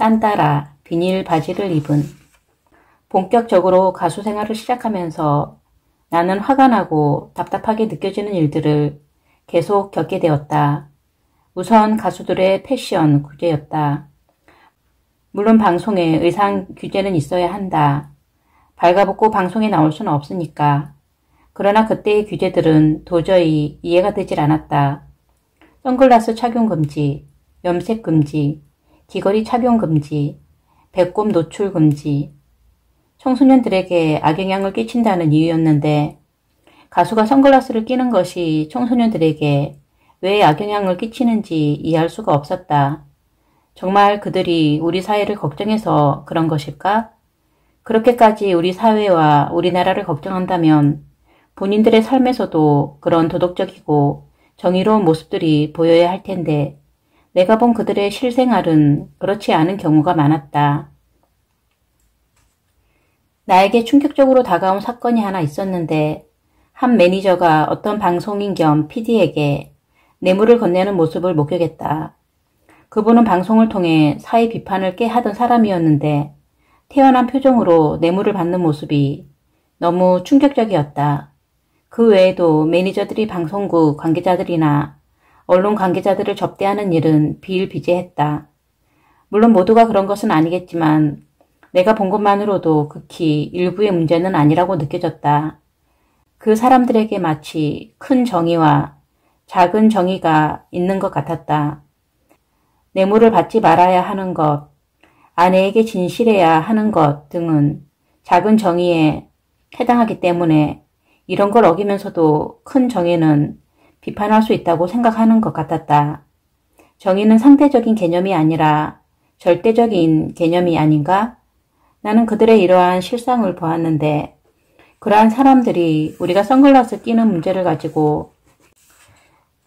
딴따라 비닐 바지를 입은. 본격적으로 가수 생활을 시작하면서 나는 화가 나고 답답하게 느껴지는 일들을 계속 겪게 되었다. 우선 가수들의 패션 규제였다. 물론 방송에 의상 규제는 있어야 한다. 발가벗고 방송에 나올 수는 없으니까. 그러나 그때의 규제들은 도저히 이해가 되질 않았다. 선글라스 착용 금지, 염색 금지, 귀걸이 착용 금지, 배꼽 노출 금지. 청소년들에게 악영향을 끼친다는 이유였는데 가수가 선글라스를 끼는 것이 청소년들에게 왜 악영향을 끼치는지 이해할 수가 없었다. 정말 그들이 우리 사회를 걱정해서 그런 것일까? 그렇게까지 우리 사회와 우리나라를 걱정한다면 본인들의 삶에서도 그런 도덕적이고 정의로운 모습들이 보여야 할 텐데 내가 본 그들의 실생활은 그렇지 않은 경우가 많았다. 나에게 충격적으로 다가온 사건이 하나 있었는데 한 매니저가 어떤 방송인 겸 PD에게 뇌물을 건네는 모습을 목격했다. 그분은 방송을 통해 사회 비판을 꽤 하던 사람이었는데 태연한 표정으로 뇌물을 받는 모습이 너무 충격적이었다. 그 외에도 매니저들이 방송국 관계자들이나 언론 관계자들을 접대하는 일은 비일비재했다. 물론 모두가 그런 것은 아니겠지만 내가 본 것만으로도 극히 일부의 문제는 아니라고 느껴졌다. 그 사람들에게 마치 큰 정의와 작은 정의가 있는 것 같았다. 뇌물을 받지 말아야 하는 것, 아내에게 진실해야 하는 것 등은 작은 정의에 해당하기 때문에 이런 걸 어기면서도 큰 정의는 비판할 수 있다고 생각하는 것 같았다. 정의는 상대적인 개념이 아니라 절대적인 개념이 아닌가? 나는 그들의 이러한 실상을 보았는데 그러한 사람들이 우리가 선글라스 끼는 문제를 가지고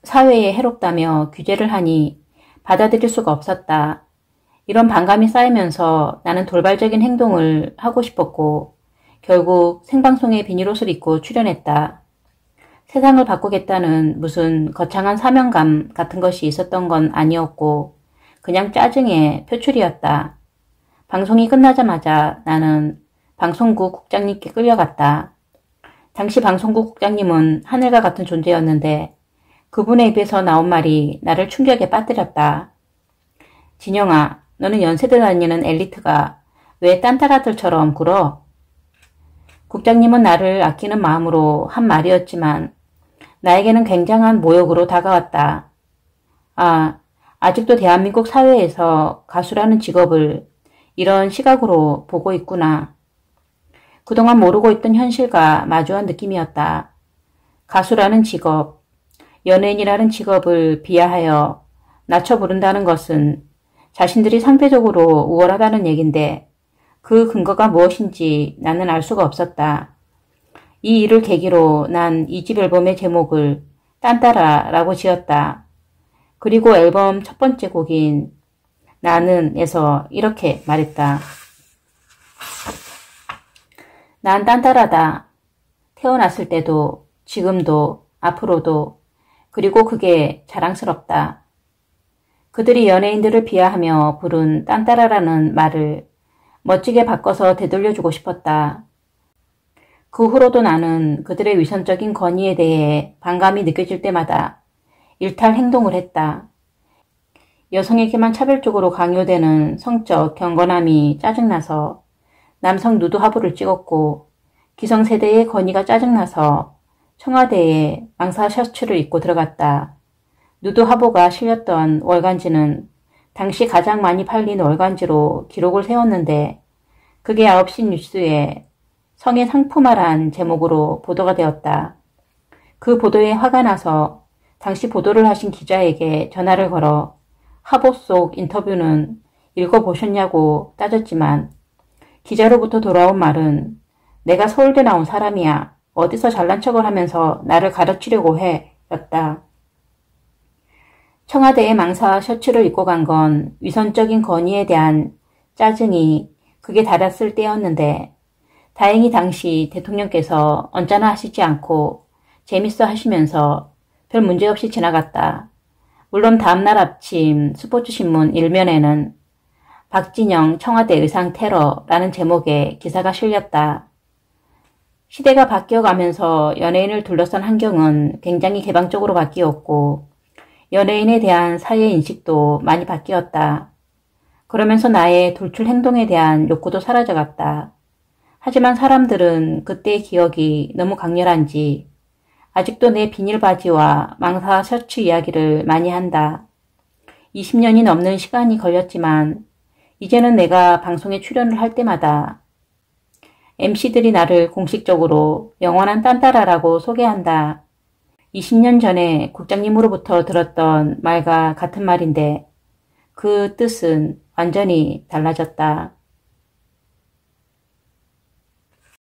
사회에 해롭다며 규제를 하니 받아들일 수가 없었다. 이런 반감이 쌓이면서 나는 돌발적인 행동을 하고 싶었고 결국 생방송에 비닐옷을 입고 출연했다. 세상을 바꾸겠다는 무슨 거창한 사명감 같은 것이 있었던 건 아니었고 그냥 짜증의 표출이었다. 방송이 끝나자마자 나는 방송국 국장님께 끌려갔다. 당시 방송국 국장님은 하늘과 같은 존재였는데 그분의 입에서 나온 말이 나를 충격에 빠뜨렸다. 진영아, 너는 연세대 다니는 엘리트가 왜 딴따라들처럼 굴어? 국장님은 나를 아끼는 마음으로 한 말이었지만 나에게는 굉장한 모욕으로 다가왔다. 아직도 대한민국 사회에서 가수라는 직업을 이런 시각으로 보고 있구나. 그동안 모르고 있던 현실과 마주한 느낌이었다. 가수라는 직업, 연예인이라는 직업을 비하하여 낮춰 부른다는 것은 자신들이 상대적으로 우월하다는 얘긴데 그 근거가 무엇인지 나는 알 수가 없었다. 이 일을 계기로 난 2집 앨범의 제목을 딴따라라고 지었다. 그리고 앨범 첫 번째 곡인 나는에서 이렇게 말했다. 난 딴따라다. 태어났을 때도 지금도 앞으로도 그리고 그게 자랑스럽다. 그들이 연예인들을 비하하며 부른 딴따라라는 말을 멋지게 바꿔서 되돌려주고 싶었다. 그 후로도 나는 그들의 위선적인 권위에 대해 반감이 느껴질 때마다 일탈 행동을 했다. 여성에게만 차별적으로 강요되는 성적 경건함이 짜증나서 남성 누드 화보를 찍었고 기성세대의 권위가 짜증나서 청와대에 망사 셔츠를 입고 들어갔다. 누드 화보가 실렸던 월간지는 당시 가장 많이 팔린 월간지로 기록을 세웠는데 그게 9시 뉴스에 성의 상품화란 제목으로 보도가 되었다. 그 보도에 화가 나서 당시 보도를 하신 기자에게 전화를 걸어 화보 속 인터뷰는 읽어보셨냐고 따졌지만 기자로부터 돌아온 말은 내가 서울대 나온 사람이야. 어디서 잘난 척을 하면서 나를 가르치려고 해. 였다. 청와대에 망사 셔츠를 입고 간 건 위선적인 권위에 대한 짜증이 극에 달했을 때였는데 다행히 당시 대통령께서 언짢아 하시지 않고 재밌어 하시면서 별 문제없이 지나갔다. 물론 다음날 아침 스포츠신문 1면에는 박진영 청와대 의상 테러라는 제목의 기사가 실렸다. 시대가 바뀌어가면서 연예인을 둘러싼 환경은 굉장히 개방적으로 바뀌었고 연예인에 대한 사회 인식도 많이 바뀌었다. 그러면서 나의 돌출 행동에 대한 욕구도 사라져갔다. 하지만 사람들은 그때의 기억이 너무 강렬한지 아직도 내 비닐 바지와 망사 셔츠 이야기를 많이 한다. 20년이 넘는 시간이 걸렸지만 이제는 내가 방송에 출연을 할 때마다 MC들이 나를 공식적으로 영원한 딴따라라고 소개한다. 20년 전에 국장님으로부터 들었던 말과 같은 말인데 그 뜻은 완전히 달라졌다.